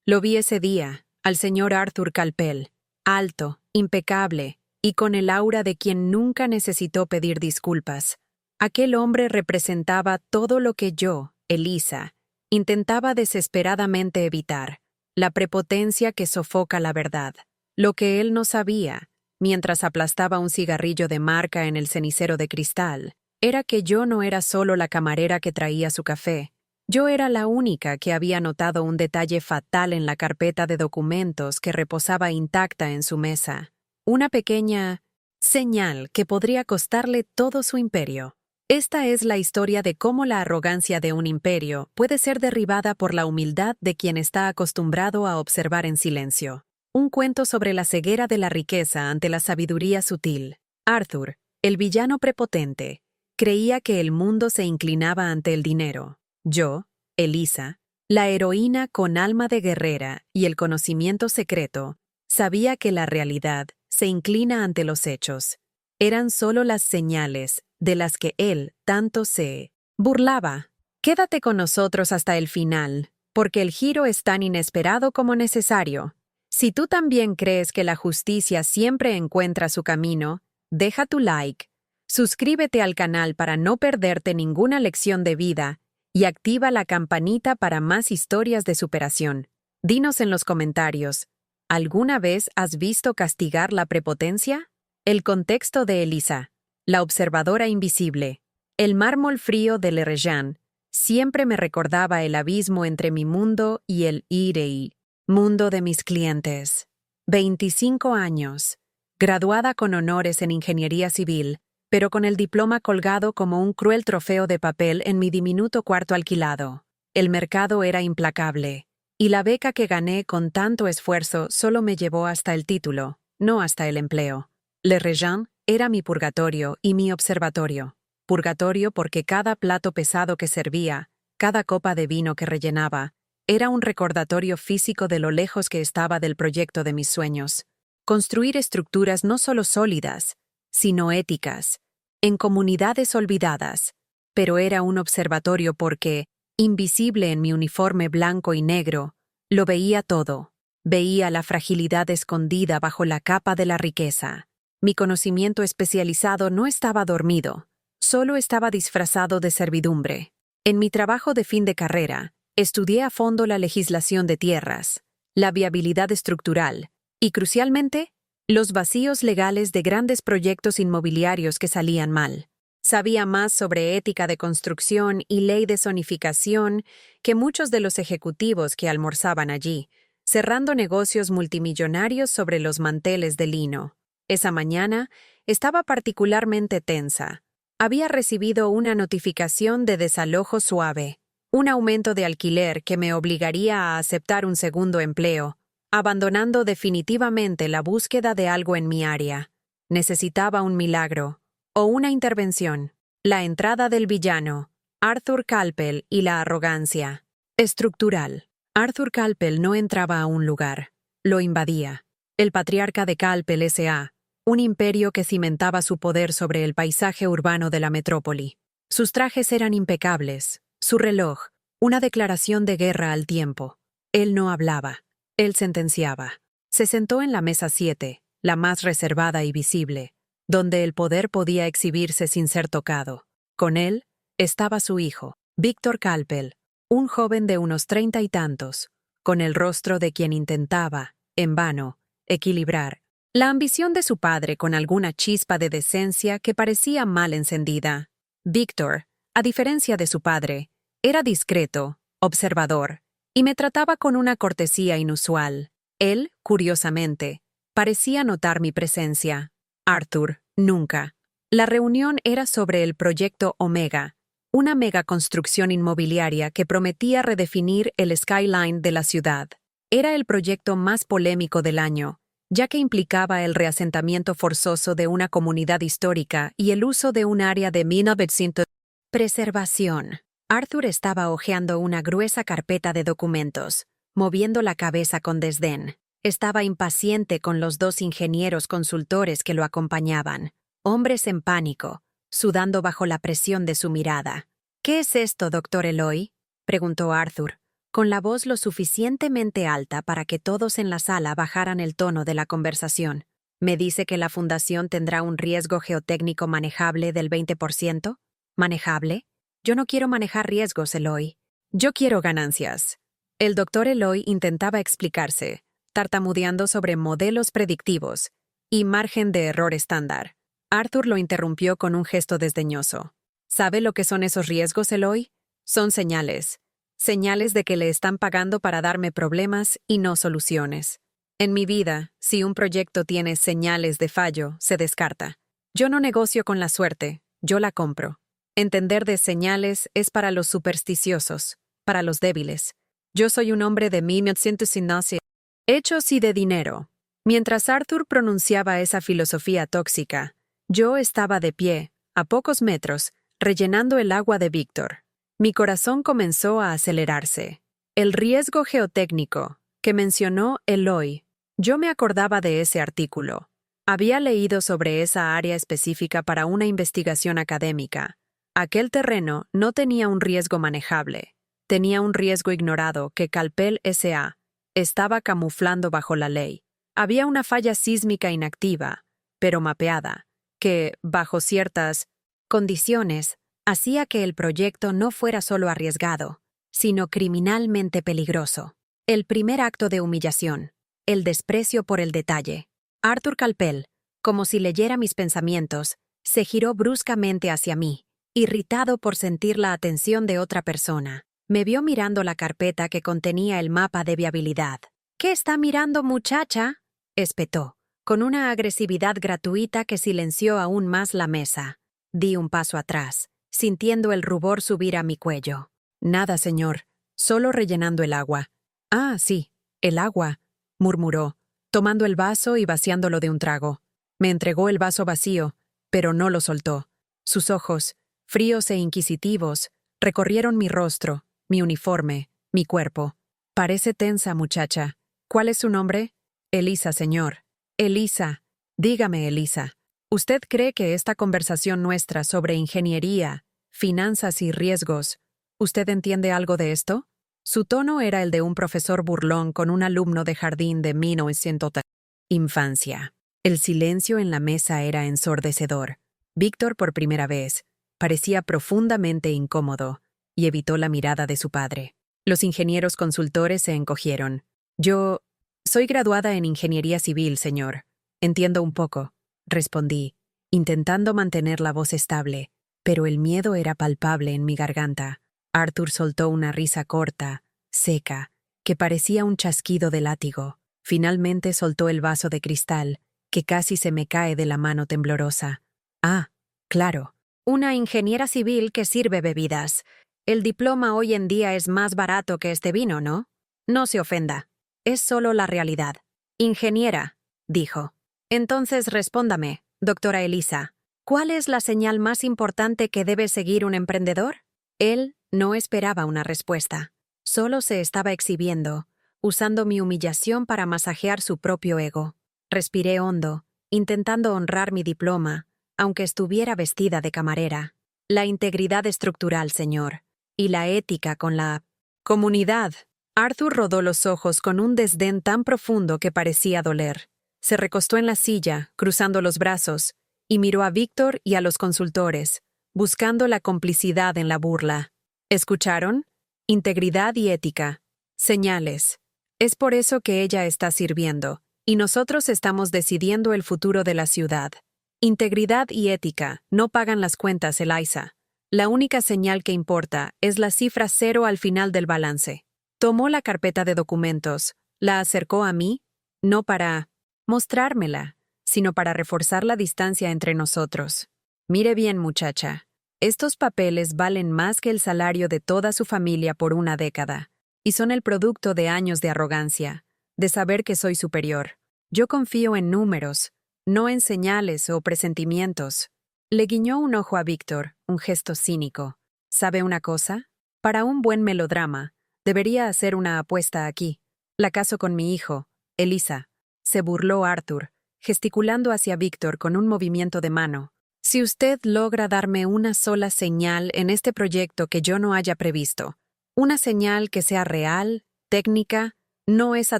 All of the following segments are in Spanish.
Lo vi ese día, al señor Arthur Calpell, alto, impecable, y con el aura de quien nunca necesitó pedir disculpas. Aquel hombre representaba todo lo que yo, Elisa, intentaba desesperadamente evitar, la prepotencia que sofoca la verdad. Lo que él no sabía, mientras aplastaba un cigarrillo de marca en el cenicero de cristal, era que yo no era solo la camarera que traía su café. Yo era la única que había notado un detalle fatal en la carpeta de documentos que reposaba intacta en su mesa. Una pequeña señal que podría costarle todo su imperio. Esta es la historia de cómo la arrogancia de un imperio puede ser derribada por la humildad de quien está acostumbrado a observar en silencio. Un cuento sobre la ceguera de la riqueza ante la sabiduría sutil. Arthur, el villano prepotente, creía que el mundo se inclinaba ante el dinero. Yo, Elisa, la heroína con alma de guerrera y el conocimiento secreto, sabía que la realidad se inclina ante los hechos. Eran solo las señales de las que él tanto se burlaba. Quédate con nosotros hasta el final, porque el giro es tan inesperado como necesario. Si tú también crees que la justicia siempre encuentra su camino, deja tu like, suscríbete al canal para no perderte ninguna lección de vida y activa la campanita para más historias de superación. Dinos en los comentarios, ¿alguna vez has visto castigar la prepotencia? El contexto de Elisa, la observadora invisible, el mármol frío de Le Regent, siempre me recordaba el abismo entre mi mundo y el irei, mundo de mis clientes. 25 años, graduada con honores en ingeniería civil, pero con el diploma colgado como un cruel trofeo de papel en mi diminuto cuarto alquilado. El mercado era implacable, y la beca que gané con tanto esfuerzo solo me llevó hasta el título, no hasta el empleo. Le Regent era mi purgatorio y mi observatorio. Purgatorio porque cada plato pesado que servía, cada copa de vino que rellenaba, era un recordatorio físico de lo lejos que estaba del proyecto de mis sueños. Construir estructuras no solo sólidas, sino éticas, en comunidades olvidadas, pero era un observatorio porque, invisible en mi uniforme blanco y negro, lo veía todo. Veía la fragilidad escondida bajo la capa de la riqueza. Mi conocimiento especializado no estaba dormido, solo estaba disfrazado de servidumbre. En mi trabajo de fin de carrera, estudié a fondo la legislación de tierras, la viabilidad estructural y, crucialmente, los vacíos legales de grandes proyectos inmobiliarios que salían mal. Sabía más sobre ética de construcción y ley de zonificación que muchos de los ejecutivos que almorzaban allí, cerrando negocios multimillonarios sobre los manteles de lino. Esa mañana estaba particularmente tensa. Había recibido una notificación de desalojo suave, un aumento de alquiler que me obligaría a aceptar un segundo empleo, abandonando definitivamente la búsqueda de algo en mi área. Necesitaba un milagro, o una intervención. La entrada del villano, Arthur Calpell y la arrogancia. Estructural. Arthur Calpell no entraba a un lugar, lo invadía. El patriarca de Calpell S.A., un imperio que cimentaba su poder sobre el paisaje urbano de la metrópoli. Sus trajes eran impecables, su reloj, una declaración de guerra al tiempo. Él no hablaba. Él sentenciaba. Se sentó en la mesa 7, la más reservada y visible, donde el poder podía exhibirse sin ser tocado. Con él estaba su hijo, Víctor Calpell, un joven de unos 30 y tantos, con el rostro de quien intentaba, en vano, equilibrar la ambición de su padre con alguna chispa de decencia que parecía mal encendida. Víctor, a diferencia de su padre, era discreto, observador, y me trataba con una cortesía inusual. Él, curiosamente, parecía notar mi presencia. Arthur, nunca. La reunión era sobre el proyecto Omega, una megaconstrucción inmobiliaria que prometía redefinir el skyline de la ciudad. Era el proyecto más polémico del año, ya que implicaba el reasentamiento forzoso de una comunidad histórica y el uso de un área de 1900. Preservación. Arthur estaba hojeando una gruesa carpeta de documentos, moviendo la cabeza con desdén. Estaba impaciente con los 2 ingenieros consultores que lo acompañaban, hombres en pánico, sudando bajo la presión de su mirada. «¿Qué es esto, doctor Eloy?», preguntó Arthur, con la voz lo suficientemente alta para que todos en la sala bajaran el tono de la conversación. ¿Me dice que la fundación tendrá un riesgo geotécnico manejable del 20%? ¿Manejable? Yo no quiero manejar riesgos, Eloy. Yo quiero ganancias. El doctor Eloy intentaba explicarse, tartamudeando sobre modelos predictivos y margen de error estándar. Arthur lo interrumpió con un gesto desdeñoso. ¿Sabe lo que son esos riesgos, Eloy? Son señales. Señales de que le están pagando para darme problemas y no soluciones. En mi vida, si un proyecto tiene señales de fallo, se descarta. Yo no negocio con la suerte, yo la compro. Entender de señales es para los supersticiosos, para los débiles. Yo soy un hombre de 1919, hechos y de dinero. Mientras Arthur pronunciaba esa filosofía tóxica, yo estaba de pie, a pocos metros, rellenando el agua de Víctor. Mi corazón comenzó a acelerarse. El riesgo geotécnico, que mencionó Eloy. Yo me acordaba de ese artículo. Había leído sobre esa área específica para una investigación académica. Aquel terreno no tenía un riesgo manejable. Tenía un riesgo ignorado que Calpel S.A. estaba camuflando bajo la ley. Había una falla sísmica inactiva, pero mapeada, que, bajo ciertas condiciones, hacía que el proyecto no fuera solo arriesgado, sino criminalmente peligroso. El primer acto de humillación. El desprecio por el detalle. Arthur Calpel, como si leyera mis pensamientos, se giró bruscamente hacia mí, irritado por sentir la atención de otra persona. Me vio mirando la carpeta que contenía el mapa de viabilidad. ¿Qué está mirando, muchacha?, espetó, con una agresividad gratuita que silenció aún más la mesa. Di un paso atrás, sintiendo el rubor subir a mi cuello. Nada, señor, solo rellenando el agua. Ah, sí, el agua, murmuró, tomando el vaso y vaciándolo de un trago. Me entregó el vaso vacío, pero no lo soltó. Sus ojos, fríos e inquisitivos, recorrieron mi rostro, mi uniforme, mi cuerpo. Parece tensa, muchacha. ¿Cuál es su nombre? Elisa, señor. Elisa. Dígame, Elisa. ¿Usted cree que esta conversación nuestra sobre ingeniería, finanzas y riesgos, ¿usted entiende algo de esto? Su tono era el de un profesor burlón con un alumno de jardín de 1900. Infancia. El silencio en la mesa era ensordecedor. Víctor, por primera vez, parecía profundamente incómodo y evitó la mirada de su padre. Los ingenieros consultores se encogieron. Yo soy graduada en ingeniería civil, señor. Entiendo un poco, respondí, intentando mantener la voz estable, pero el miedo era palpable en mi garganta. Arthur soltó una risa corta, seca, que parecía un chasquido de látigo. Finalmente soltó el vaso de cristal, que casi se me cae de la mano temblorosa. Ah, claro. Una ingeniera civil que sirve bebidas. El diploma hoy en día es más barato que este vino, ¿no? No se ofenda. Es solo la realidad. Ingeniera, dijo. Entonces respóndame, doctora Elisa. ¿Cuál es la señal más importante que debe seguir un emprendedor? Él no esperaba una respuesta. Solo se estaba exhibiendo, usando mi humillación para masajear su propio ego. Respiré hondo, intentando honrar mi diploma, aunque estuviera vestida de camarera. La integridad estructural, señor, y la ética con la comunidad. Arthur rodó los ojos con un desdén tan profundo que parecía doler. Se recostó en la silla, cruzando los brazos, y miró a Víctor y a los consultores, buscando la complicidad en la burla. ¿Escucharon? Integridad y ética. Señales. Es por eso que ella está sirviendo, y nosotros estamos decidiendo el futuro de la ciudad. Integridad y ética no pagan las cuentas, Elisa. La única señal que importa es la cifra 0 al final del balance. Tomó la carpeta de documentos, la acercó a mí, no para mostrármela, sino para reforzar la distancia entre nosotros. Mire bien, muchacha. Estos papeles valen más que el salario de toda su familia por una década, y son el producto de años de arrogancia, de saber que soy superior. Yo confío en números, no en señales o presentimientos. Le guiñó un ojo a Víctor, un gesto cínico. ¿Sabe una cosa? Para un buen melodrama, debería hacer una apuesta aquí. La caso con mi hijo, Elisa. Se burló Arthur, gesticulando hacia Víctor con un movimiento de mano. Si usted logra darme una sola señal en este proyecto que yo no haya previsto, Una señal que sea real, técnica, no esa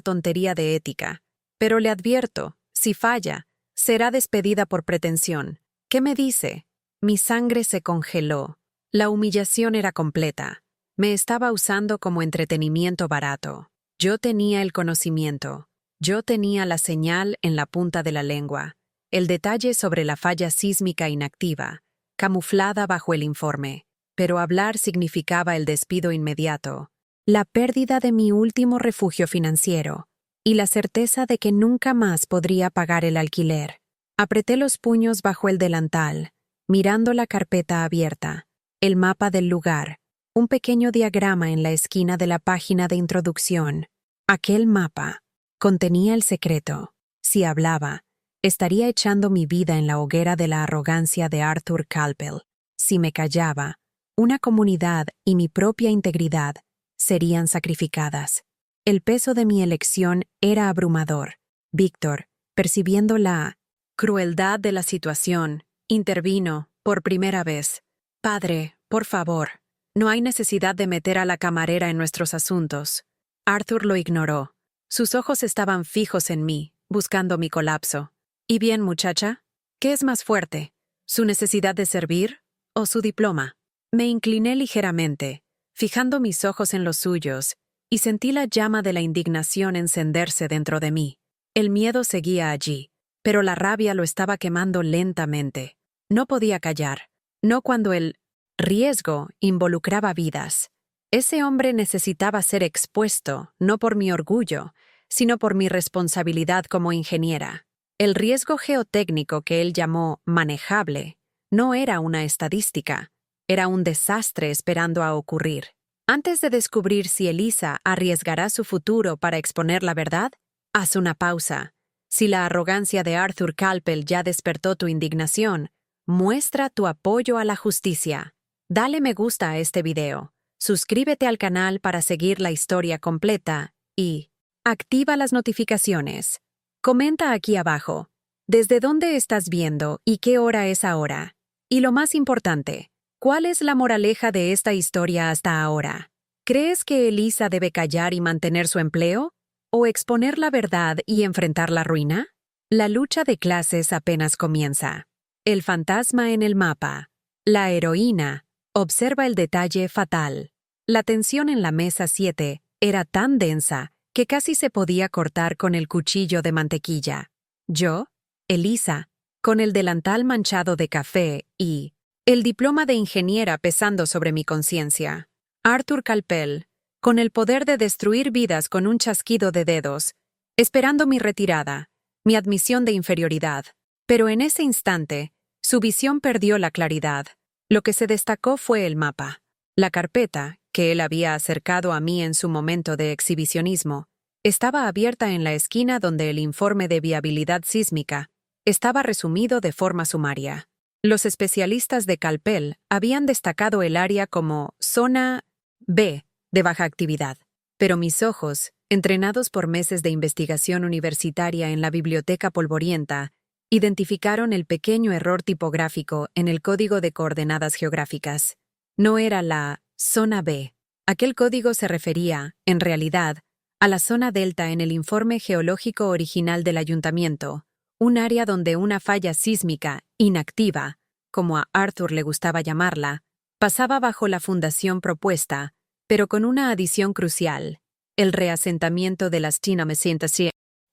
tontería de ética. Pero le advierto, si falla, será despedida por pretensión. ¿Qué me dice? Mi sangre se congeló. La humillación era completa. Me estaba usando como entretenimiento barato. Yo tenía el conocimiento. Yo tenía la señal en la punta de la lengua. El detalle sobre la falla sísmica inactiva, camuflada bajo el informe. Pero hablar significaba el despido inmediato, la pérdida de mi último refugio financiero y la certeza de que nunca más podría pagar el alquiler. Apreté los puños bajo el delantal, mirando la carpeta abierta, el mapa del lugar, un pequeño diagrama en la esquina de la página de introducción. Aquel mapa contenía el secreto. Si hablaba, estaría echando mi vida en la hoguera de la arrogancia de Arthur Calpel. Si me callaba, una comunidad y mi propia integridad serían sacrificadas. El peso de mi elección era abrumador. Víctor, percibiendo la crueldad de la situación, intervino por primera vez. «Padre, por favor, no hay necesidad de meter a la camarera en nuestros asuntos». Arthur lo ignoró. Sus ojos estaban fijos en mí, buscando mi colapso. «¿Y bien, muchacha? ¿Qué es más fuerte? ¿Su necesidad de servir o su diploma?» Me incliné ligeramente, fijando mis ojos en los suyos, y sentí la llama de la indignación encenderse dentro de mí. El miedo seguía allí, pero la rabia lo estaba quemando lentamente. No podía callar, no cuando el riesgo involucraba vidas. Ese hombre necesitaba ser expuesto, no por mi orgullo, sino por mi responsabilidad como ingeniera. El riesgo geotécnico que él llamó manejable no era una estadística, era un desastre esperando a ocurrir. Antes de descubrir si Elisa arriesgará su futuro para exponer la verdad, haz una pausa. Si la arrogancia de Arthur Calpel ya despertó tu indignación, muestra tu apoyo a la justicia. Dale me gusta a este video, suscríbete al canal para seguir la historia completa y activa las notificaciones. Comenta aquí abajo, ¿desde dónde estás viendo y qué hora es ahora? Y lo más importante, ¿cuál es la moraleja de esta historia hasta ahora? ¿Crees que Elisa debe callar y mantener su empleo? ¿O exponer la verdad y enfrentar la ruina? La lucha de clases apenas comienza. El fantasma en el mapa. La heroína observa el detalle fatal. La tensión en la mesa 7 era tan densa que casi se podía cortar con el cuchillo de mantequilla. Yo, Elisa, con el delantal manchado de café y el diploma de ingeniera pesando sobre mi conciencia. Arthur Calpel, con el poder de destruir vidas con un chasquido de dedos, esperando mi retirada, mi admisión de inferioridad. Pero en ese instante, su visión perdió la claridad. Lo que se destacó fue el mapa. La carpeta, que él había acercado a mí en su momento de exhibicionismo, estaba abierta en la esquina donde el informe de viabilidad sísmica estaba resumido de forma sumaria. Los especialistas de Calpel habían destacado el área como zona B de baja actividad, pero mis ojos, entrenados por meses de investigación universitaria en la biblioteca polvorienta, identificaron el pequeño error tipográfico en el código de coordenadas geográficas. No era la zona B. Aquel código se refería, en realidad, a la zona delta en el informe geológico original del ayuntamiento, un área donde una falla sísmica inactiva, como a Arthur le gustaba llamarla, pasaba bajo la fundación propuesta, pero con una adición crucial, el reasentamiento de las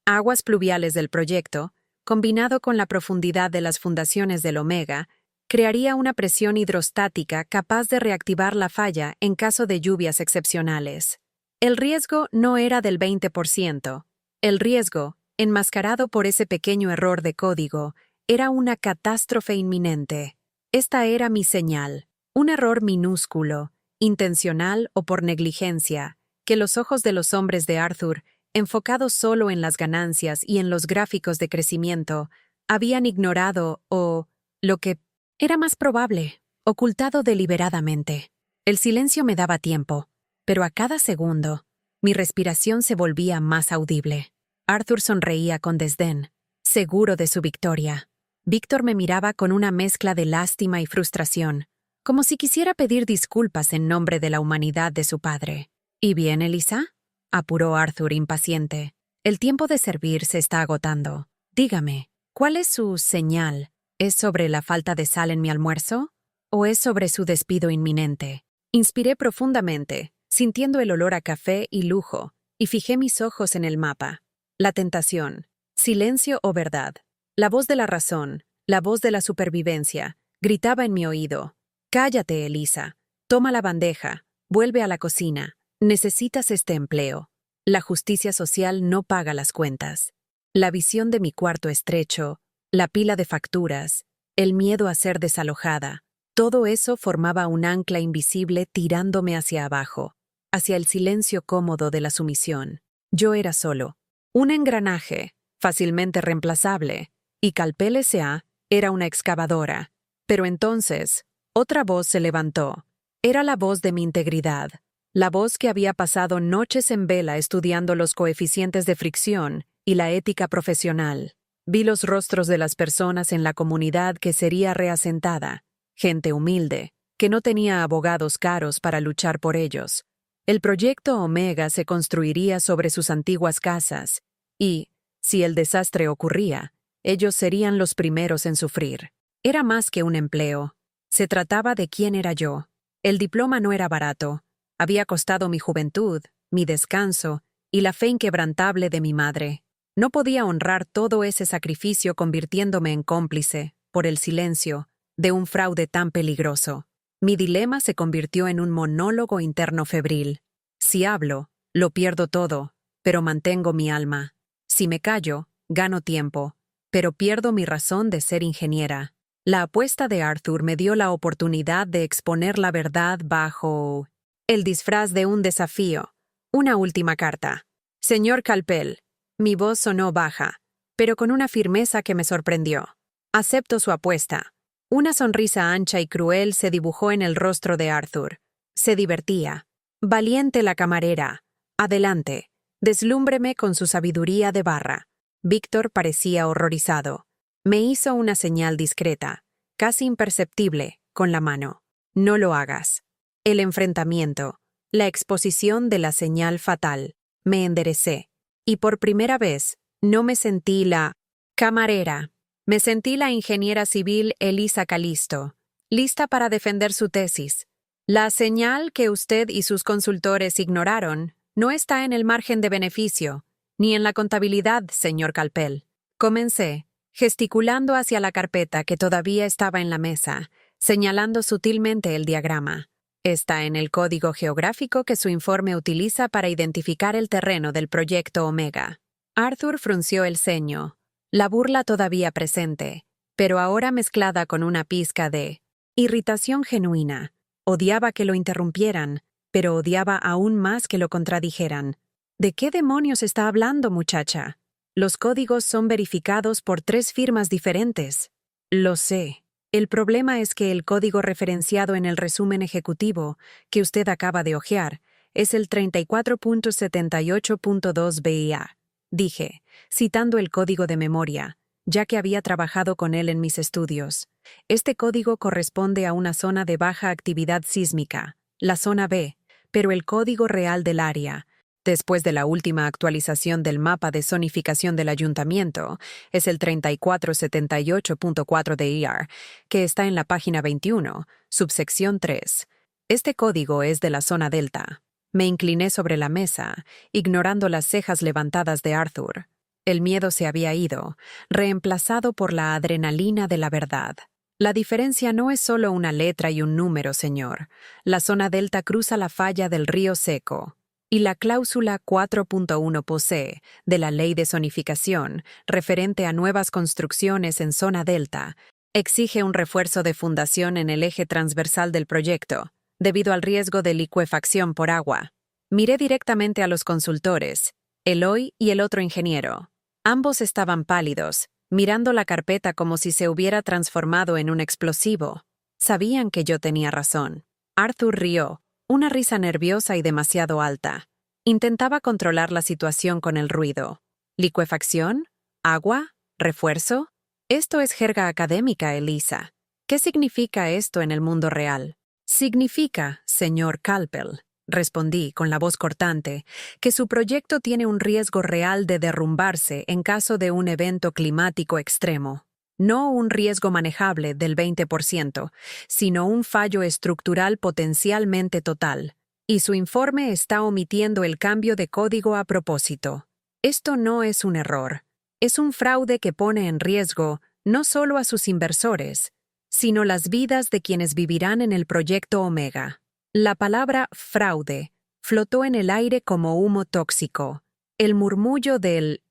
aguas pluviales del proyecto, combinado con la profundidad de las fundaciones del Omega, crearía una presión hidrostática capaz de reactivar la falla en caso de lluvias excepcionales. El riesgo no era del 20%. El riesgo, enmascarado por ese pequeño error de código, era una catástrofe inminente. Esta era mi señal, un error minúsculo, intencional o por negligencia, que los ojos de los hombres de Arthur, enfocados solo en las ganancias y en los gráficos de crecimiento, habían ignorado o, lo que era más probable, ocultado deliberadamente. El silencio me daba tiempo, pero a cada segundo, mi respiración se volvía más audible. Arthur sonreía con desdén, seguro de su victoria. Víctor me miraba con una mezcla de lástima y frustración, como si quisiera pedir disculpas en nombre de la humanidad de su padre. ¿Y bien, Elisa?, apuró Arthur impaciente. El tiempo de servir se está agotando. Dígame, ¿cuál es su señal? ¿Es sobre la falta de sal en mi almuerzo? ¿O es sobre su despido inminente? Inspiré profundamente, sintiendo el olor a café y lujo, y fijé mis ojos en el mapa. La tentación, silencio o verdad. La voz de la razón, la voz de la supervivencia, gritaba en mi oído. Cállate, Elisa. Toma la bandeja. Vuelve a la cocina. Necesitas este empleo. La justicia social no paga las cuentas. La visión de mi cuarto estrecho, la pila de facturas, el miedo a ser desalojada, todo eso formaba un ancla invisible tirándome hacia abajo, hacia el silencio cómodo de la sumisión. Yo era solo, un engranaje, fácilmente reemplazable, y Calpel S.A. era una excavadora. Pero entonces, otra voz se levantó. Era la voz de mi integridad, la voz que había pasado noches en vela estudiando los coeficientes de fricción y la ética profesional. Vi los rostros de las personas en la comunidad que sería reasentada, gente humilde, que no tenía abogados caros para luchar por ellos. El proyecto Omega se construiría sobre sus antiguas casas, y, si el desastre ocurría, ellos serían los primeros en sufrir. Era más que un empleo. Se trataba de quién era yo. El diploma no era barato. Había costado mi juventud, mi descanso y la fe inquebrantable de mi madre. No podía honrar todo ese sacrificio convirtiéndome en cómplice, por el silencio, de un fraude tan peligroso. Mi dilema se convirtió en un monólogo interno febril. Si hablo, lo pierdo todo, pero mantengo mi alma. Si me callo, gano tiempo, pero pierdo mi razón de ser ingeniera. La apuesta de Arthur me dio la oportunidad de exponer la verdad bajo el disfraz de un desafío. Una última carta. Señor Calpel. Mi voz sonó baja, pero con una firmeza que me sorprendió. Acepto su apuesta. Una sonrisa ancha y cruel se dibujó en el rostro de Arthur. Se divertía. Valiente la camarera. Adelante. Deslúmbreme con su sabiduría de barra. Víctor parecía horrorizado. Me hizo una señal discreta, casi imperceptible, con la mano. No lo hagas. El enfrentamiento, la exposición de la señal fatal. Me enderecé. Y por primera vez, no me sentí la camarera. Me sentí la ingeniera civil Elisa Calisto, lista para defender su tesis. La señal que usted y sus consultores ignoraron no está en el margen de beneficio, ni en la contabilidad, señor Calpel. Comencé, gesticulando hacia la carpeta que todavía estaba en la mesa, señalando sutilmente el diagrama. Está en el código geográfico que su informe utiliza para identificar el terreno del proyecto Omega. Arthur frunció el ceño, la burla todavía presente, pero ahora mezclada con una pizca de irritación genuina. Odiaba que lo interrumpieran, pero odiaba aún más que lo contradijeran. ¿De qué demonios está hablando, muchacha? Los códigos son verificados por 3 firmas diferentes. Lo sé. El problema es que el código referenciado en el resumen ejecutivo, que usted acaba de hojear, es el 34.78.2 BIA, dije, citando el código de memoria, ya que había trabajado con él en mis estudios. Este código corresponde a una zona de baja actividad sísmica, la zona B, pero el código real del área, después de la última actualización del mapa de zonificación del ayuntamiento, es el 3478.4 de IR, que está en la página 21, subsección 3. Este código es de la zona Delta. Me incliné sobre la mesa, ignorando las cejas levantadas de Arthur. El miedo se había ido, reemplazado por la adrenalina de la verdad. La diferencia no es solo una letra y un número, señor. La zona Delta cruza la falla del río Seco. Y la cláusula 4.1 posee, de la Ley de Zonificación, referente a nuevas construcciones en zona Delta, exige un refuerzo de fundación en el eje transversal del proyecto, debido al riesgo de licuefacción por agua. Miré directamente a los consultores, Eloy y el otro ingeniero. Ambos estaban pálidos, mirando la carpeta como si se hubiera transformado en un explosivo. Sabían que yo tenía razón. Arthur rió. Una risa nerviosa y demasiado alta. Intentaba controlar la situación con el ruido. ¿Licuefacción? ¿Agua? ¿Refuerzo? Esto es jerga académica, Elisa. ¿Qué significa esto en el mundo real? Significa, señor Calpel, respondí con la voz cortante, que su proyecto tiene un riesgo real de derrumbarse en caso de un evento climático extremo. No un riesgo manejable del 20%, sino un fallo estructural potencialmente total. Y su informe está omitiendo el cambio de código a propósito. Esto no es un error. Es un fraude que pone en riesgo no solo a sus inversores, sino las vidas de quienes vivirán en el proyecto Omega. La palabra fraude flotó en el aire como humo tóxico. El murmullo del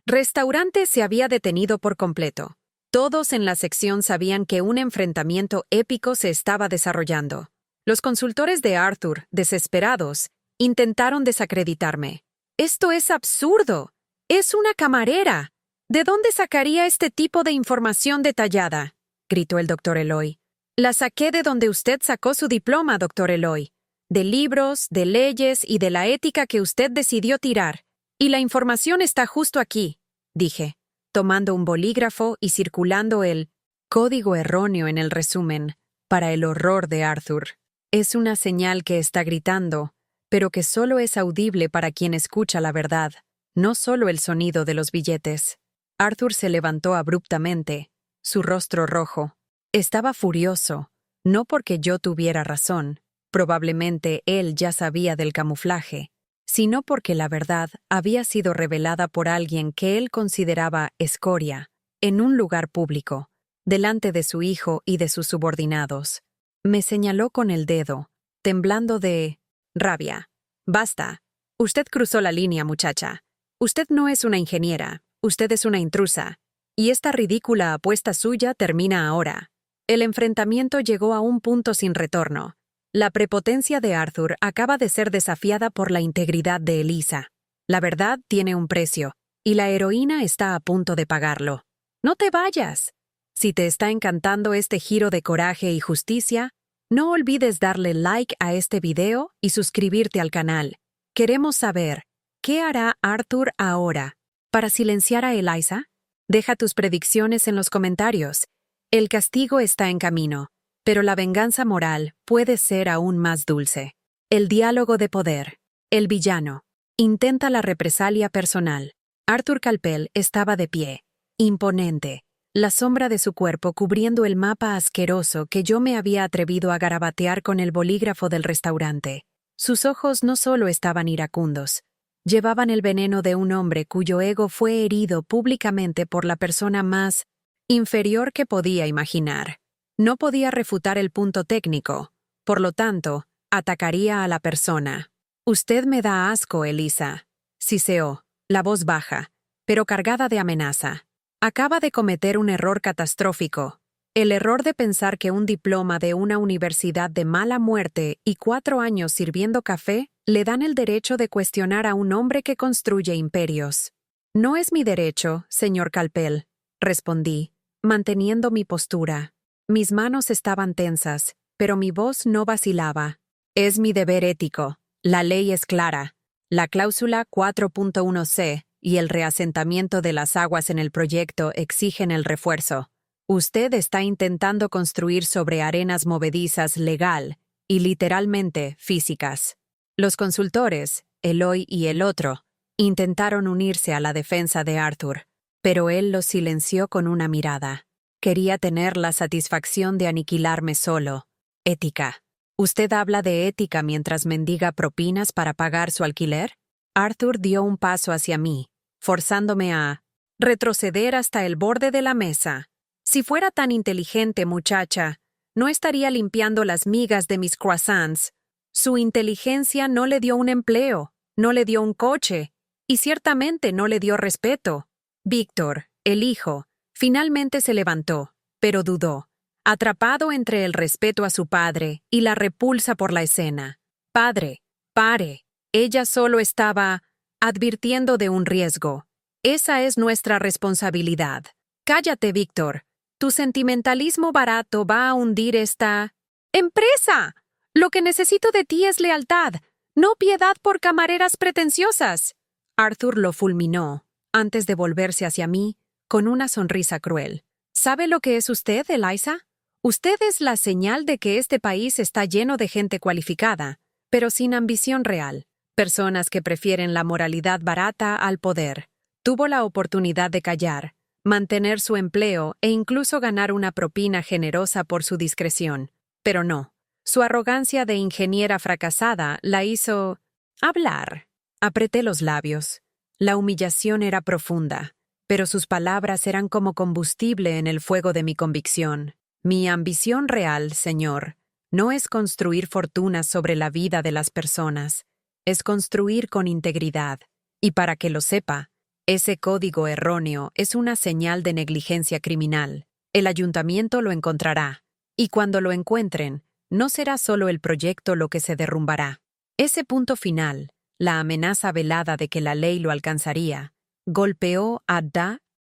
restaurante se había detenido por completo. Todos en la sección sabían que un enfrentamiento épico se estaba desarrollando. Los consultores de Arthur, desesperados, intentaron desacreditarme. «¡Esto es absurdo! ¡Es una camarera! ¿De dónde sacaría este tipo de información detallada?», gritó el doctor Eloy. «La saqué de donde usted sacó su diploma, doctor Eloy. De libros, de leyes y de la ética que usted decidió tirar. Y la información está justo aquí», dije, tomando un bolígrafo y circulando el código erróneo en el resumen, para el horror de Arthur. Es una señal que está gritando, pero que solo es audible para quien escucha la verdad, no solo el sonido de los billetes. Arthur se levantó abruptamente, su rostro rojo. Estaba furioso, no porque yo tuviera razón, probablemente él ya sabía del camuflaje, sino porque la verdad había sido revelada por alguien que él consideraba escoria, en un lugar público, delante de su hijo y de sus subordinados. Me señaló con el dedo, temblando de rabia. «Basta. Usted cruzó la línea, muchacha. Usted no es una ingeniera, usted es una intrusa. Y esta ridícula apuesta suya termina ahora». El enfrentamiento llegó a un punto sin retorno. La prepotencia de Arthur acaba de ser desafiada por la integridad de Elisa. La verdad tiene un precio, y la heroína está a punto de pagarlo. «No te vayas. Si te está encantando este giro de coraje y justicia, no olvides darle like a este video y suscribirte al canal. Queremos saber, ¿qué hará Arthur ahora? ¿Para silenciar a Eliza? Deja tus predicciones en los comentarios. El castigo está en camino, pero la venganza moral puede ser aún más dulce. El diálogo de poder. El villano. Intenta la represalia personal. Arthur Calpel estaba de pie, imponente, la sombra de su cuerpo cubriendo el mapa asqueroso que yo me había atrevido a garabatear con el bolígrafo del restaurante. Sus ojos no solo estaban iracundos, llevaban el veneno de un hombre cuyo ego fue herido públicamente por la persona más inferior que podía imaginar. No podía refutar el punto técnico, por lo tanto, atacaría a la persona. «Usted me da asco, Elisa», siseó, la voz baja, pero cargada de amenaza. Acaba de cometer un error catastrófico. El error de pensar que un diploma de una universidad de mala muerte y 4 años sirviendo café le dan el derecho de cuestionar a un hombre que construye imperios. «No es mi derecho, señor Calpel», respondí, manteniendo mi postura. Mis manos estaban tensas, pero mi voz no vacilaba. «Es mi deber ético. La ley es clara. La cláusula 4.1c y el reasentamiento de las aguas en el proyecto exigen el refuerzo. Usted está intentando construir sobre arenas movedizas legal y literalmente físicas». Los consultores, Eloy y el otro, intentaron unirse a la defensa de Arthur, pero él los silenció con una mirada. Quería tener la satisfacción de aniquilarme solo. «Ética. ¿Usted habla de ética mientras mendiga propinas para pagar su alquiler?». Arthur dio un paso hacia mí, forzándome a retroceder hasta el borde de la mesa. «Si fuera tan inteligente, muchacha, no estaría limpiando las migas de mis croissants. Su inteligencia no le dio un empleo, no le dio un coche, y ciertamente no le dio respeto». Víctor, el hijo, finalmente se levantó, pero dudó, atrapado entre el respeto a su padre y la repulsa por la escena. «Padre, pare. Ella solo estaba advirtiendo de un riesgo. Esa es nuestra responsabilidad». «Cállate, Víctor. Tu sentimentalismo barato va a hundir esta empresa. Lo que necesito de ti es lealtad, no piedad por camareras pretenciosas». Arthur lo fulminó, antes de volverse hacia mí, con una sonrisa cruel. «¿Sabe lo que es usted, Eliza? Usted es la señal de que este país está lleno de gente cualificada, pero sin ambición real. Personas que prefieren la moralidad barata al poder. Tuvo la oportunidad de callar, mantener su empleo e incluso ganar una propina generosa por su discreción. Pero no. Su arrogancia de ingeniera fracasada la hizo hablar. Apreté los labios. La humillación era profunda, pero sus palabras eran como combustible en el fuego de mi convicción. Mi ambición real, señor, no es construir fortunas sobre la vida de las personas, es construir con integridad. Y para que lo sepa, ese código erróneo es una señal de negligencia criminal. El ayuntamiento lo encontrará, y cuando lo encuentren, no será solo el proyecto lo que se derrumbará. Ese punto final, la amenaza velada de que la ley lo alcanzaría, golpeó a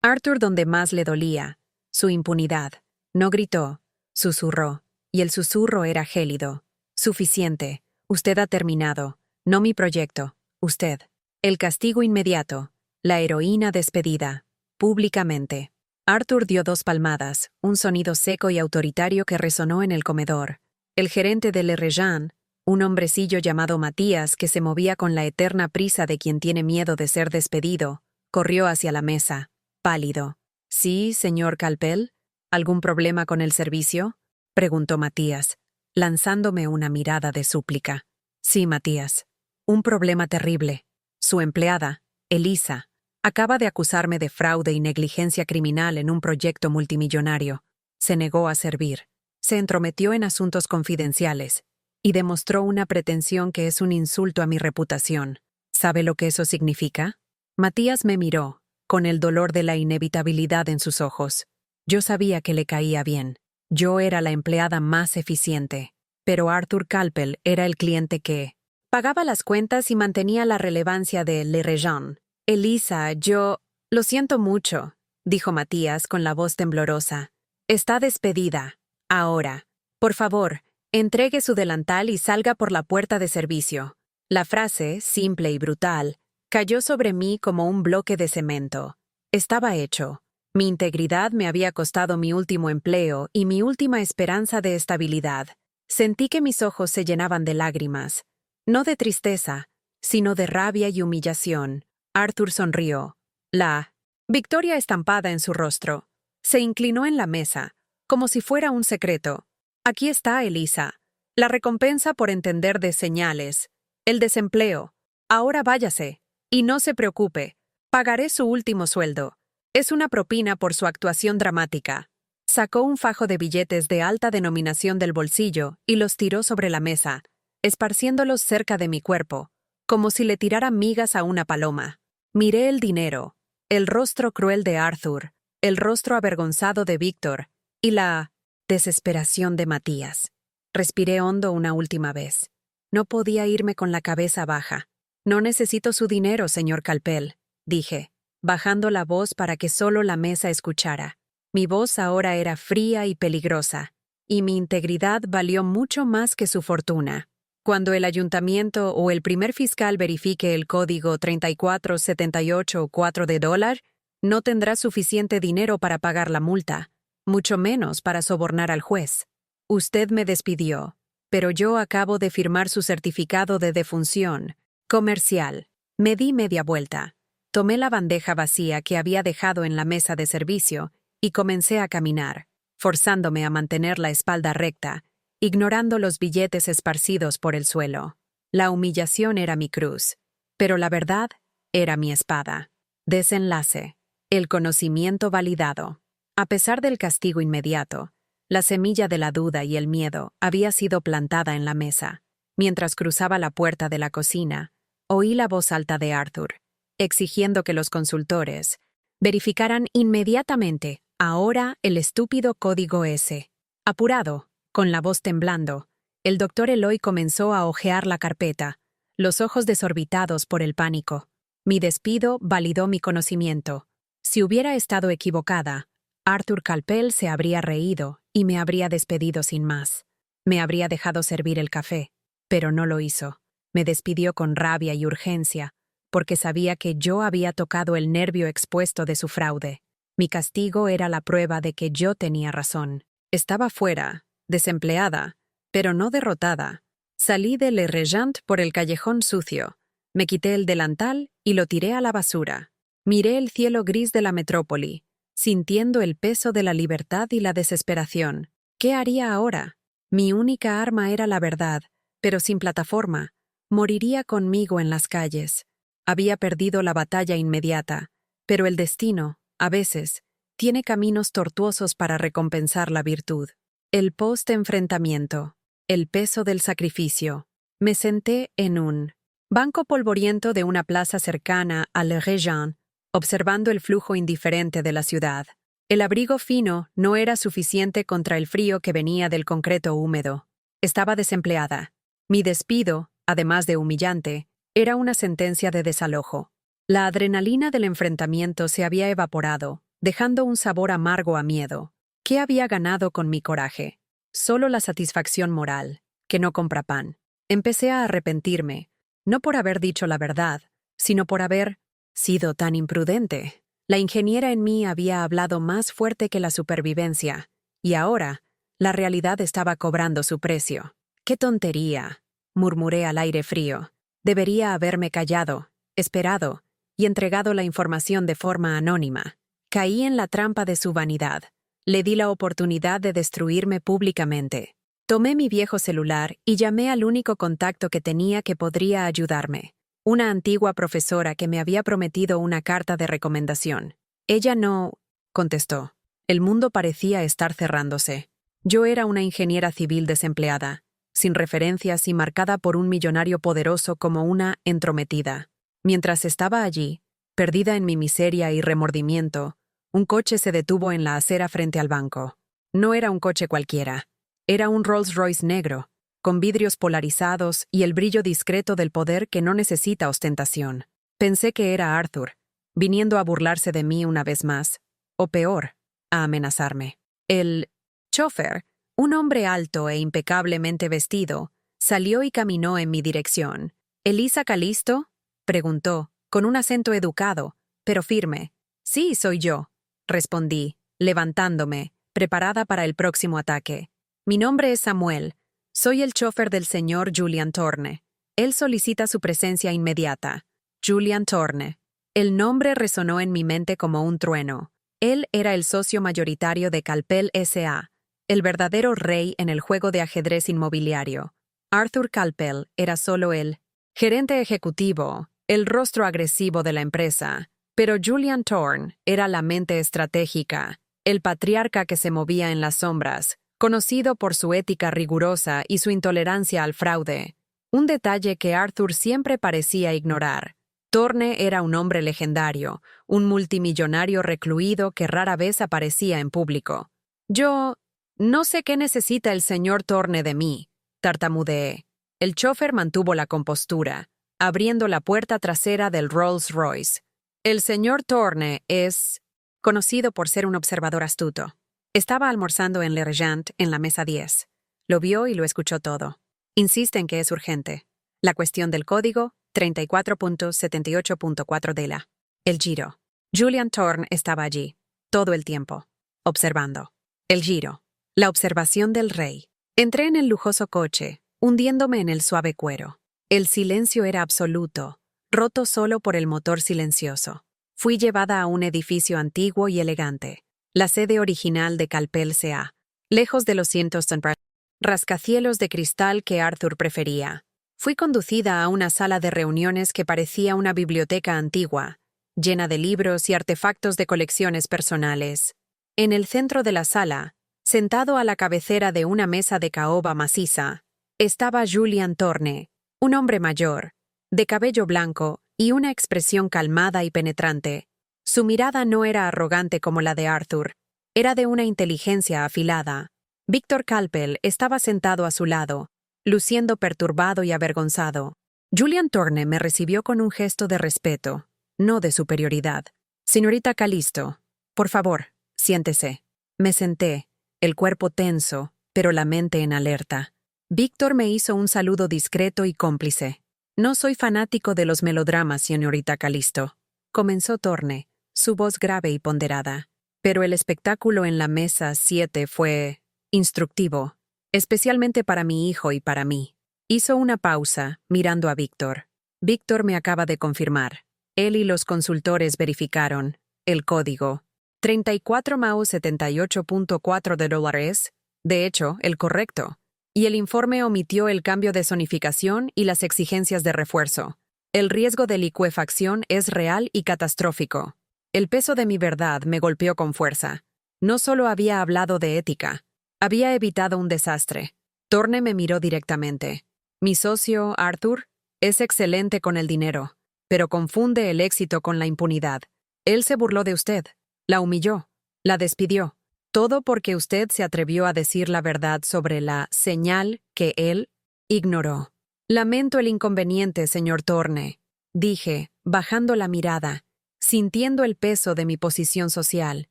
Arthur donde más le dolía, su impunidad. No gritó, susurró, y el susurro era gélido. Suficiente, usted ha terminado, no mi proyecto, usted. El castigo inmediato, la heroína despedida, públicamente. Arthur dio 2 palmadas, un sonido seco y autoritario que resonó en el comedor. El gerente de Le Regent, un hombrecillo llamado Matías que se movía con la eterna prisa de quien tiene miedo de ser despedido, corrió hacia la mesa, pálido. «¿Sí, señor Calpel? ¿Algún problema con el servicio?», preguntó Matías, lanzándome una mirada de súplica. «Sí, Matías. Un problema terrible. Su empleada, Elisa, acaba de acusarme de fraude y negligencia criminal en un proyecto multimillonario. Se negó a servir. Se entrometió en asuntos confidenciales y demostró una pretensión que es un insulto a mi reputación. ¿Sabe lo que eso significa?». Matías me miró, con el dolor de la inevitabilidad en sus ojos. Yo sabía que le caía bien. Yo era la empleada más eficiente. Pero Arthur Calpel era el cliente que pagaba las cuentas y mantenía la relevancia de Le Regent. «Elisa, yo... Lo siento mucho», dijo Matías con la voz temblorosa. «Está despedida. Ahora. Por favor, entregue su delantal y salga por la puerta de servicio». La frase, simple y brutal, cayó sobre mí como un bloque de cemento. Estaba hecho. Mi integridad me había costado mi último empleo y mi última esperanza de estabilidad. Sentí que mis ojos se llenaban de lágrimas. No de tristeza, sino de rabia y humillación. Arthur sonrió. La victoria estampada en su rostro. Se inclinó en la mesa, como si fuera un secreto. «Aquí está, Elisa. La recompensa por entender de señales. El desempleo. Ahora váyase. Y no se preocupe. Pagaré su último sueldo. Es una propina por su actuación dramática». Sacó un fajo de billetes de alta denominación del bolsillo y los tiró sobre la mesa, esparciéndolos cerca de mi cuerpo, como si le tirara migas a una paloma. Miré el dinero, el rostro cruel de Arthur, el rostro avergonzado de Víctor y la desesperación de Matías. Respiré hondo una última vez. No podía irme con la cabeza baja. «No necesito su dinero, señor Calpel», dije, bajando la voz para que solo la mesa escuchara. Mi voz ahora era fría y peligrosa, y mi integridad valió mucho más que su fortuna. Cuando el ayuntamiento o el primer fiscal verifique el código 34784 de dólar, no tendrá suficiente dinero para pagar la multa, mucho menos para sobornar al juez. Usted me despidió, pero yo acabo de firmar su certificado de defunción comercial. Me di media vuelta. Tomé la bandeja vacía que había dejado en la mesa de servicio y comencé a caminar, forzándome a mantener la espalda recta, ignorando los billetes esparcidos por el suelo. La humillación era mi cruz, pero la verdad era mi espada. Desenlace. El conocimiento validado. A pesar del castigo inmediato, la semilla de la duda y el miedo había sido plantada en la mesa. Mientras cruzaba la puerta de la cocina, oí la voz alta de Arthur, exigiendo que los consultores verificaran inmediatamente ahora el estúpido código S. Apurado, con la voz temblando, el doctor Eloy comenzó a hojear la carpeta, los ojos desorbitados por el pánico. Mi despido validó mi conocimiento. Si hubiera estado equivocada, Arthur Calpel se habría reído y me habría despedido sin más. Me habría dejado servir el café, pero no lo hizo. Me despidió con rabia y urgencia, porque sabía que yo había tocado el nervio expuesto de su fraude. Mi castigo era la prueba de que yo tenía razón. Estaba fuera, desempleada, pero no derrotada. Salí de Le Regent por el callejón sucio. Me quité el delantal y lo tiré a la basura. Miré el cielo gris de la metrópoli, sintiendo el peso de la libertad y la desesperación. ¿Qué haría ahora? Mi única arma era la verdad, pero sin plataforma. Moriría conmigo en las calles. Había perdido la batalla inmediata, pero el destino, a veces, tiene caminos tortuosos para recompensar la virtud. El post-enfrentamiento. El peso del sacrificio. Me senté en un banco polvoriento de una plaza cercana a Le Regent, observando el flujo indiferente de la ciudad. El abrigo fino no era suficiente contra el frío que venía del concreto húmedo. Estaba desempleada. Mi despido, además de humillante, era una sentencia de desalojo. La adrenalina del enfrentamiento se había evaporado, dejando un sabor amargo a miedo. ¿Qué había ganado con mi coraje? Solo la satisfacción moral, que no compra pan. Empecé a arrepentirme, no por haber dicho la verdad, sino por haber sido tan imprudente. La ingeniera en mí había hablado más fuerte que la supervivencia, y ahora, la realidad estaba cobrando su precio. ¡Qué tontería!, murmuré al aire frío. Debería haberme callado, esperado, y entregado la información de forma anónima. Caí en la trampa de su vanidad. Le di la oportunidad de destruirme públicamente. Tomé mi viejo celular y llamé al único contacto que tenía que podría ayudarme. Una antigua profesora que me había prometido una carta de recomendación. Ella no contestó. El mundo parecía estar cerrándose. Yo era una ingeniera civil desempleada, sin referencias y marcada por un millonario poderoso como una entrometida. Mientras estaba allí, perdida en mi miseria y remordimiento, un coche se detuvo en la acera frente al banco. No era un coche cualquiera. Era un Rolls-Royce negro, con vidrios polarizados y el brillo discreto del poder que no necesita ostentación. Pensé que era Arthur, viniendo a burlarse de mí una vez más, o peor, a amenazarme. El chofer, un hombre alto e impecablemente vestido, salió y caminó en mi dirección. ¿Elisa Calisto?, preguntó, con un acento educado, pero firme. Sí, soy yo, respondí, levantándome, preparada para el próximo ataque. Mi nombre es Samuel. Soy el chofer del señor Julian Thorne. Él solicita su presencia inmediata. Julian Thorne. El nombre resonó en mi mente como un trueno. Él era el socio mayoritario de Calpel S.A., el verdadero rey en el juego de ajedrez inmobiliario. Arthur Calpel era solo el gerente ejecutivo, el rostro agresivo de la empresa, pero Julian Thorne era la mente estratégica, el patriarca que se movía en las sombras, conocido por su ética rigurosa y su intolerancia al fraude. Un detalle que Arthur siempre parecía ignorar. Thorne era un hombre legendario, un multimillonario recluido que rara vez aparecía en público. Yo no sé qué necesita el señor Thorne de mí, tartamudeé. El chofer mantuvo la compostura, abriendo la puerta trasera del Rolls-Royce. El señor Thorne es conocido por ser un observador astuto. Estaba almorzando en Le Regent en la mesa 10. Lo vio y lo escuchó todo. Insiste en que es urgente. La cuestión del código 34.78.4 de la. El giro. Julian Thorne estaba allí, todo el tiempo, observando. El giro. La observación del rey. Entré en el lujoso coche, hundiéndome en el suave cuero. El silencio era absoluto, roto solo por el motor silencioso. Fui llevada a un edificio antiguo y elegante, la sede original de Calpel S.A., lejos de los cientos de rascacielos de cristal que Arthur prefería. Fui conducida a una sala de reuniones que parecía una biblioteca antigua, llena de libros y artefactos de colecciones personales. En el centro de la sala, sentado a la cabecera de una mesa de caoba maciza, estaba Julian Thorne, un hombre mayor, de cabello blanco y una expresión calmada y penetrante. Su mirada no era arrogante como la de Arthur, era de una inteligencia afilada. Víctor Calpel estaba sentado a su lado, luciendo perturbado y avergonzado. Julian Thorne me recibió con un gesto de respeto, no de superioridad. Señorita Calisto, por favor, siéntese. Me senté, el cuerpo tenso, pero la mente en alerta. Víctor me hizo un saludo discreto y cómplice. No soy fanático de los melodramas, señorita Calisto, comenzó Thorne, su voz grave y ponderada. Pero el espectáculo en la mesa 7 fue instructivo, especialmente para mi hijo y para mí. Hizo una pausa, mirando a Víctor. Víctor me acaba de confirmar. Él y los consultores verificaron. El código. 34 MAU 78.4 de dólares. De hecho, el correcto. Y el informe omitió el cambio de zonificación y las exigencias de refuerzo. El riesgo de licuefacción es real y catastrófico. El peso de mi verdad me golpeó con fuerza. No solo había hablado de ética, había evitado un desastre. Thorne me miró directamente. Mi socio, Arthur, es excelente con el dinero, pero confunde el éxito con la impunidad. Él se burló de usted, la humilló, la despidió. Todo porque usted se atrevió a decir la verdad sobre la señal que él ignoró. Lamento el inconveniente, señor Thorne, dije, bajando la mirada, sintiendo el peso de mi posición social.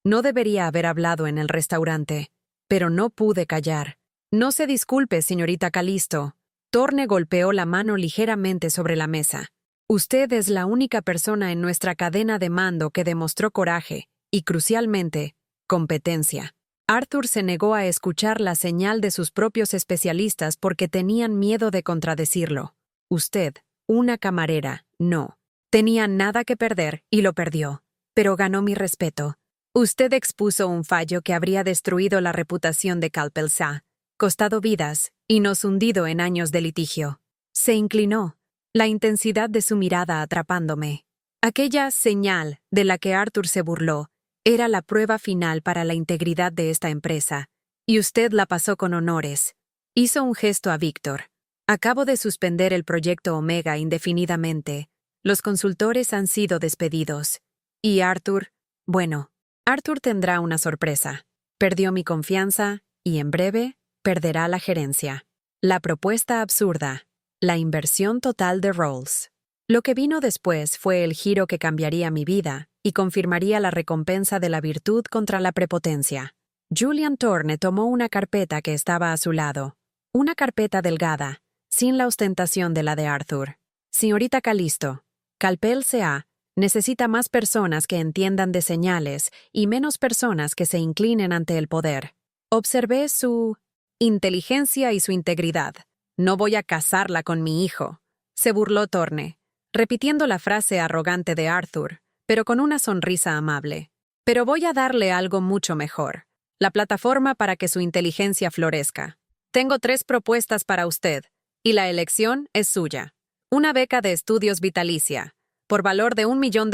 No debería haber hablado en el restaurante, pero no pude callar. No se disculpe, señorita Calisto. Thorne golpeó la mano ligeramente sobre la mesa. Usted es la única persona en nuestra cadena de mando que demostró coraje y, crucialmente, competencia. Arthur se negó a escuchar la señal de sus propios especialistas porque tenían miedo de contradecirlo. Usted, una camarera, no. Tenía nada que perder y lo perdió, pero ganó mi respeto. Usted expuso un fallo que habría destruido la reputación de Calpel SA, costado vidas y nos hundido en años de litigio. Se inclinó, la intensidad de su mirada atrapándome. Aquella señal de la que Arthur se burló era la prueba final para la integridad de esta empresa, y usted la pasó con honores. Hizo un gesto a Víctor. Acabo de suspender el proyecto Omega indefinidamente. Los consultores han sido despedidos. Y Arthur, bueno, Arthur tendrá una sorpresa. Perdió mi confianza y, en breve, perderá la gerencia. La propuesta absurda. La inversión total de Rolls. Lo que vino después fue el giro que cambiaría mi vida y confirmaría la recompensa de la virtud contra la prepotencia. Julian Thorne tomó una carpeta que estaba a su lado. Una carpeta delgada, sin la ostentación de la de Arthur. Señorita Calisto, Calpel SA necesita más personas que entiendan de señales y menos personas que se inclinen ante el poder. Observé su inteligencia y su integridad. No voy a casarla con mi hijo, se burló Thorne, repitiendo la frase arrogante de Arthur, pero con una sonrisa amable. Pero voy a darle algo mucho mejor. La plataforma para que su inteligencia florezca. Tengo 3 propuestas para usted, y la elección es suya. Una beca de estudios vitalicia, por valor de $1 millón,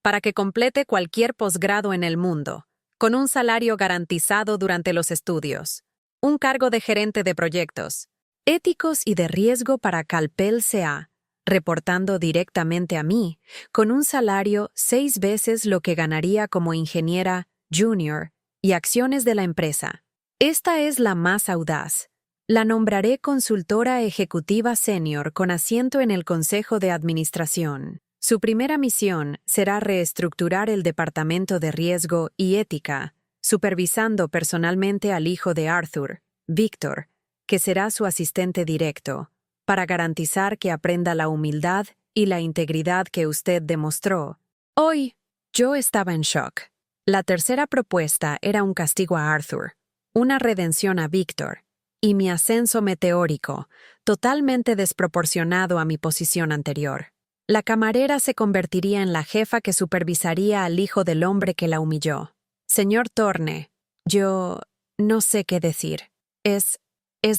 para que complete cualquier posgrado en el mundo, con un salario garantizado durante los estudios. Un cargo de gerente de proyectos, éticos y de riesgo para Calpel SA, reportando directamente a mí, con un salario 6 veces lo que ganaría como ingeniera junior y acciones de la empresa. Esta es la más audaz. La nombraré consultora ejecutiva senior con asiento en el Consejo de Administración. Su primera misión será reestructurar el Departamento de Riesgo y Ética, supervisando personalmente al hijo de Arthur, Víctor, que será su asistente directo, para garantizar que aprenda la humildad y la integridad que usted demostró. Hoy, yo estaba en shock. La tercera propuesta era un castigo a Arthur, una redención a Víctor, y mi ascenso meteórico, totalmente desproporcionado a mi posición anterior. La camarera se convertiría en la jefa que supervisaría al hijo del hombre que la humilló. Señor Thorne, yo no sé qué decir. Es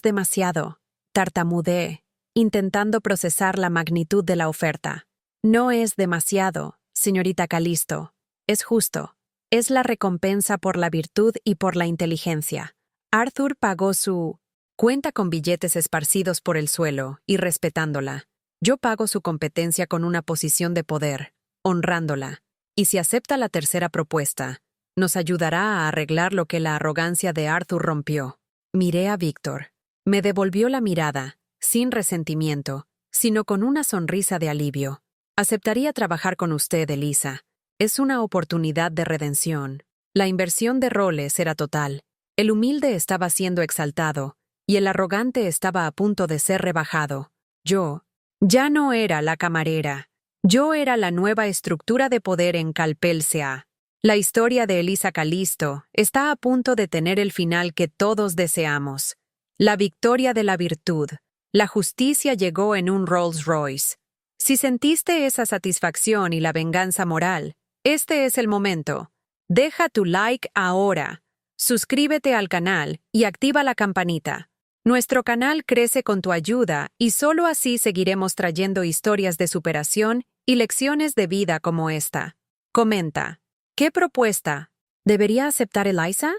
demasiado. Tartamudeé, intentando procesar la magnitud de la oferta. No es demasiado, señorita Calisto. Es justo. Es la recompensa por la virtud y por la inteligencia. Arthur pagó su cuenta con billetes esparcidos por el suelo y respetándola. Yo pago su competencia con una posición de poder, honrándola. Y si acepta la tercera propuesta, nos ayudará a arreglar lo que la arrogancia de Arthur rompió. Miré a Víctor. Me devolvió la mirada, sin resentimiento, sino con una sonrisa de alivio. Aceptaría trabajar con usted, Elisa. Es una oportunidad de redención. La inversión de roles era total. El humilde estaba siendo exaltado, y el arrogante estaba a punto de ser rebajado. Yo ya no era la camarera. Yo era la nueva estructura de poder en Calpel SA. La historia de Elisa Calisto está a punto de tener el final que todos deseamos. La victoria de la virtud. La justicia llegó en un Rolls Royce. Si sentiste esa satisfacción y la venganza moral, este es el momento. Deja tu like ahora. Suscríbete al canal y activa la campanita. Nuestro canal crece con tu ayuda y solo así seguiremos trayendo historias de superación y lecciones de vida como esta. Comenta. ¿Qué propuesta? ¿Debería aceptar Elisa?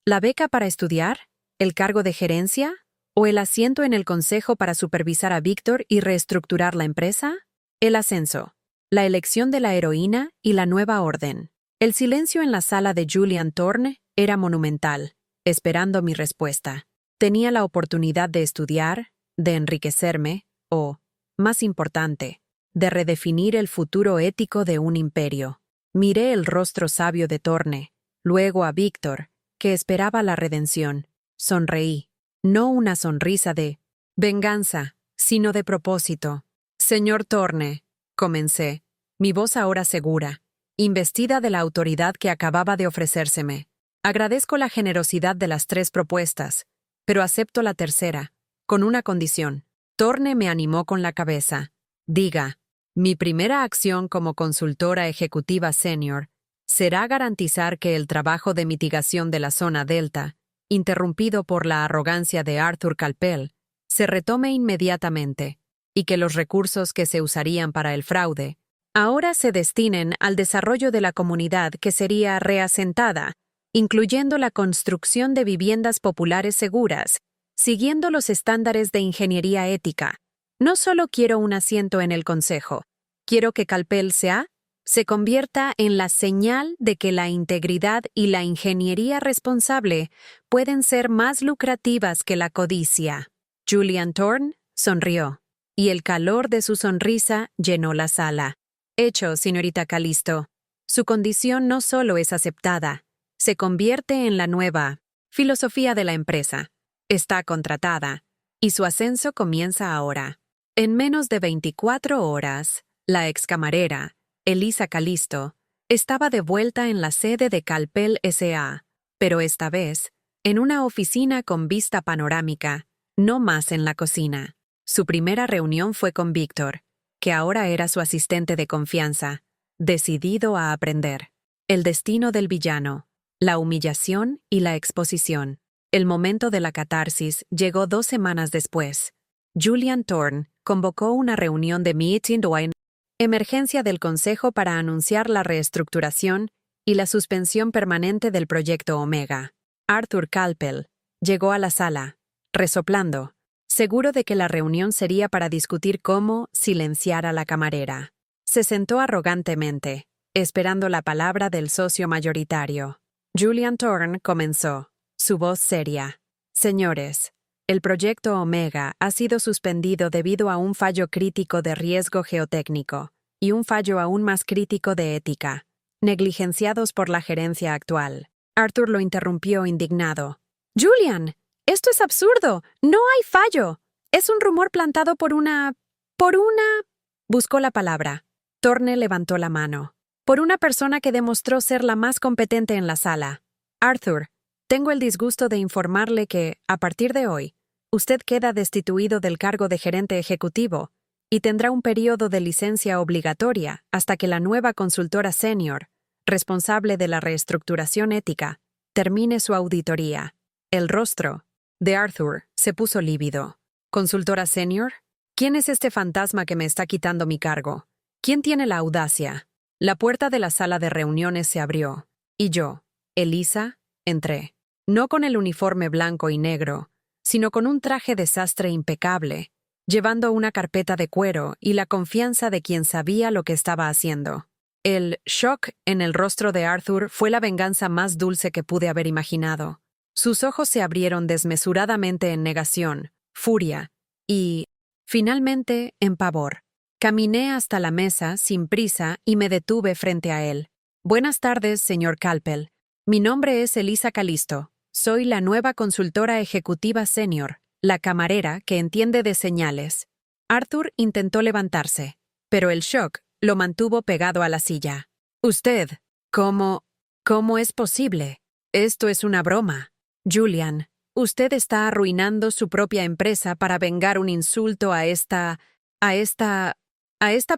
¿La beca para estudiar? ¿El cargo de gerencia? ¿O el asiento en el consejo para supervisar a Víctor y reestructurar la empresa? El ascenso. La elección de la heroína y la nueva orden. El silencio en la sala de Julian Thorne era monumental, esperando mi respuesta. Tenía la oportunidad de estudiar, de enriquecerme, o, más importante, de redefinir el futuro ético de un imperio. Miré el rostro sabio de Thorne, luego a Víctor, que esperaba la redención. Sonreí, no una sonrisa de venganza, sino de propósito. Señor Thorne, comencé, mi voz ahora segura, investida de la autoridad que acababa de ofrecérseme. Agradezco la generosidad de las 3 propuestas, pero acepto la tercera, con una condición. Thorne me animó con la cabeza. Diga. Mi primera acción como consultora ejecutiva senior será garantizar que el trabajo de mitigación de la zona Delta, interrumpido por la arrogancia de Arthur Calpel, se retome inmediatamente y que los recursos que se usarían para el fraude ahora se destinen al desarrollo de la comunidad que sería reasentada, incluyendo la construcción de viviendas populares seguras, siguiendo los estándares de ingeniería ética. No solo quiero un asiento en el consejo, quiero que Calpel se convierta en la señal de que la integridad y la ingeniería responsable pueden ser más lucrativas que la codicia. Julian Thorne sonrió, y el calor de su sonrisa llenó la sala. Hecho, señorita Calisto. Su condición no solo es aceptada, se convierte en la nueva filosofía de la empresa. Está contratada, y su ascenso comienza ahora. En menos de 24 horas, la excamarera, Elisa Calisto, estaba de vuelta en la sede de Calpel S.A., pero esta vez, en una oficina con vista panorámica, no más en la cocina. Su primera reunión fue con Víctor, que ahora era su asistente de confianza, decidido a aprender. El destino del villano, la humillación y la exposición. El momento de la catarsis llegó 2 semanas después. Julian Thorne convocó una reunión de meeting en emergencia del Consejo para anunciar la reestructuración y la suspensión permanente del proyecto Omega. Arthur Calpel llegó a la sala, resoplando, seguro de que la reunión sería para discutir cómo silenciar a la camarera. Se sentó arrogantemente, esperando la palabra del socio mayoritario. Julian Thorne comenzó, su voz seria. Señores, el proyecto Omega ha sido suspendido debido a un fallo crítico de riesgo geotécnico y un fallo aún más crítico de ética, negligenciados por la gerencia actual. Arthur lo interrumpió indignado. Julian, esto es absurdo. No hay fallo. Es un rumor plantado por una... Buscó la palabra. Thorne levantó la mano. Por una persona que demostró ser la más competente en la sala. Arthur, tengo el disgusto de informarle que, a partir de hoy, usted queda destituido del cargo de gerente ejecutivo y tendrá un periodo de licencia obligatoria hasta que la nueva consultora senior, responsable de la reestructuración ética, termine su auditoría. El rostro de Arthur se puso lívido. ¿Consultora senior? ¿Quién es este fantasma que me está quitando mi cargo? ¿Quién tiene la audacia? La puerta de la sala de reuniones se abrió, y yo, Elisa, entré. No con el uniforme blanco y negro, sino con un traje de sastre impecable, llevando una carpeta de cuero y la confianza de quien sabía lo que estaba haciendo. El shock en el rostro de Arthur fue la venganza más dulce que pude haber imaginado. Sus ojos se abrieron desmesuradamente en negación, furia y, finalmente, en pavor. Caminé hasta la mesa sin prisa y me detuve frente a él. Buenas tardes, señor Calpel. Mi nombre es Elisa Calisto. Soy la nueva consultora ejecutiva senior, la camarera que entiende de señales. Arthur intentó levantarse, pero el shock lo mantuvo pegado a la silla. Usted, ¿cómo? ¿Cómo es posible? Esto es una broma. Julian, usted está arruinando su propia empresa para vengar un insulto a esta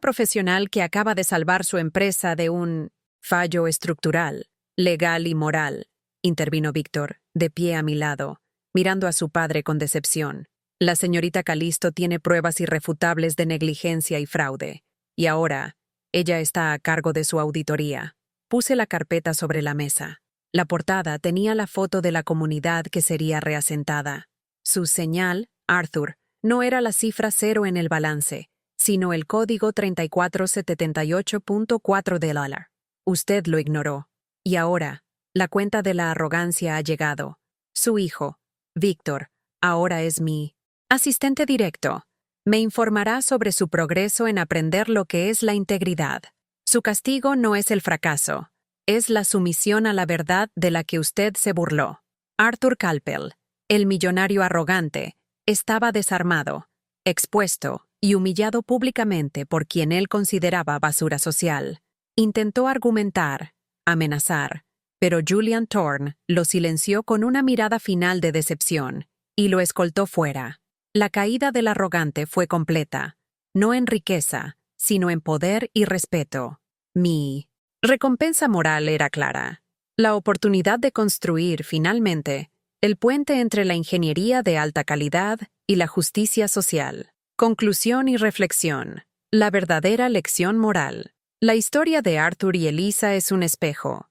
profesional que acaba de salvar su empresa de un fallo estructural, legal y moral, intervino Víctor, de pie a mi lado, mirando a su padre con decepción. La señorita Calisto tiene pruebas irrefutables de negligencia y fraude, y ahora ella está a cargo de su auditoría. Puse la carpeta sobre la mesa. La portada tenía la foto de la comunidad que sería reasentada. Su señal, Arthur, no era la cifra 0 en el balance, sino el código 3478.4 del dólar. Usted lo ignoró. Y ahora, la cuenta de la arrogancia ha llegado. Su hijo, Víctor, ahora es mi asistente directo. Me informará sobre su progreso en aprender lo que es la integridad. Su castigo no es el fracaso, es la sumisión a la verdad de la que usted se burló. Arthur Calpel, el millonario arrogante, estaba desarmado, expuesto y humillado públicamente por quien él consideraba basura social. Intentó argumentar, amenazar, pero Julian Thorne lo silenció con una mirada final de decepción y lo escoltó fuera. La caída del arrogante fue completa, no en riqueza, sino en poder y respeto. Mi recompensa moral era clara. La oportunidad de construir, finalmente, el puente entre la ingeniería de alta calidad y la justicia social. Conclusión y reflexión. La verdadera lección moral. La historia de Arthur y Elisa es un espejo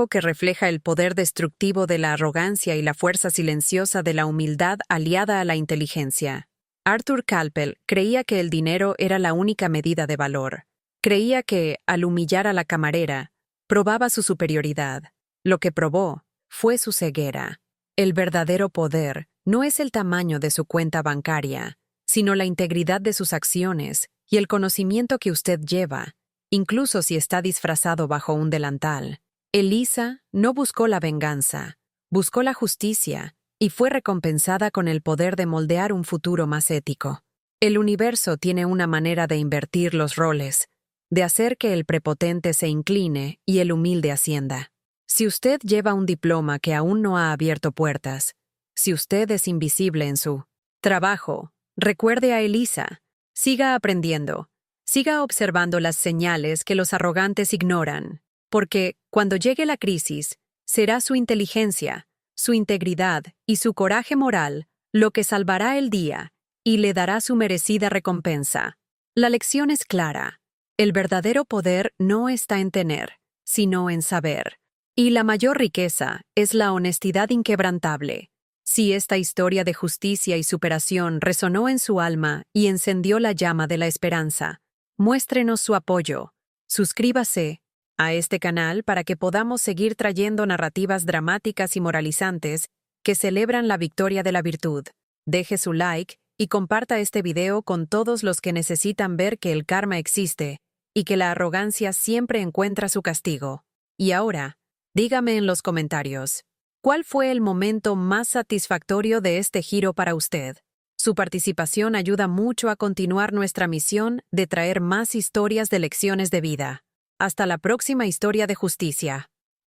que refleja el poder destructivo de la arrogancia y la fuerza silenciosa de la humildad aliada a la inteligencia. Arthur Calpel creía que el dinero era la única medida de valor. Creía que, al humillar a la camarera, probaba su superioridad. Lo que probó fue su ceguera. El verdadero poder no es el tamaño de su cuenta bancaria, sino la integridad de sus acciones y el conocimiento que usted lleva, incluso si está disfrazado bajo un delantal. Elisa no buscó la venganza, buscó la justicia y fue recompensada con el poder de moldear un futuro más ético. El universo tiene una manera de invertir los roles, de hacer que el prepotente se incline y el humilde ascienda. Si usted lleva un diploma que aún no ha abierto puertas, si usted es invisible en su trabajo, recuerde a Elisa, siga aprendiendo, siga observando las señales que los arrogantes ignoran, porque, cuando llegue la crisis, será su inteligencia, su integridad y su coraje moral lo que salvará el día y le dará su merecida recompensa. La lección es clara. El verdadero poder no está en tener, sino en saber. Y la mayor riqueza es la honestidad inquebrantable. Si esta historia de justicia y superación resonó en su alma y encendió la llama de la esperanza, muéstrenos su apoyo. Suscríbase a este canal para que podamos seguir trayendo narrativas dramáticas y moralizantes que celebran la victoria de la virtud. Deje su like y comparta este video con todos los que necesitan ver que el karma existe y que la arrogancia siempre encuentra su castigo. Y ahora, dígame en los comentarios, ¿cuál fue el momento más satisfactorio de este giro para usted? Su participación ayuda mucho a continuar nuestra misión de traer más historias de lecciones de vida. Hasta la próxima historia de justicia.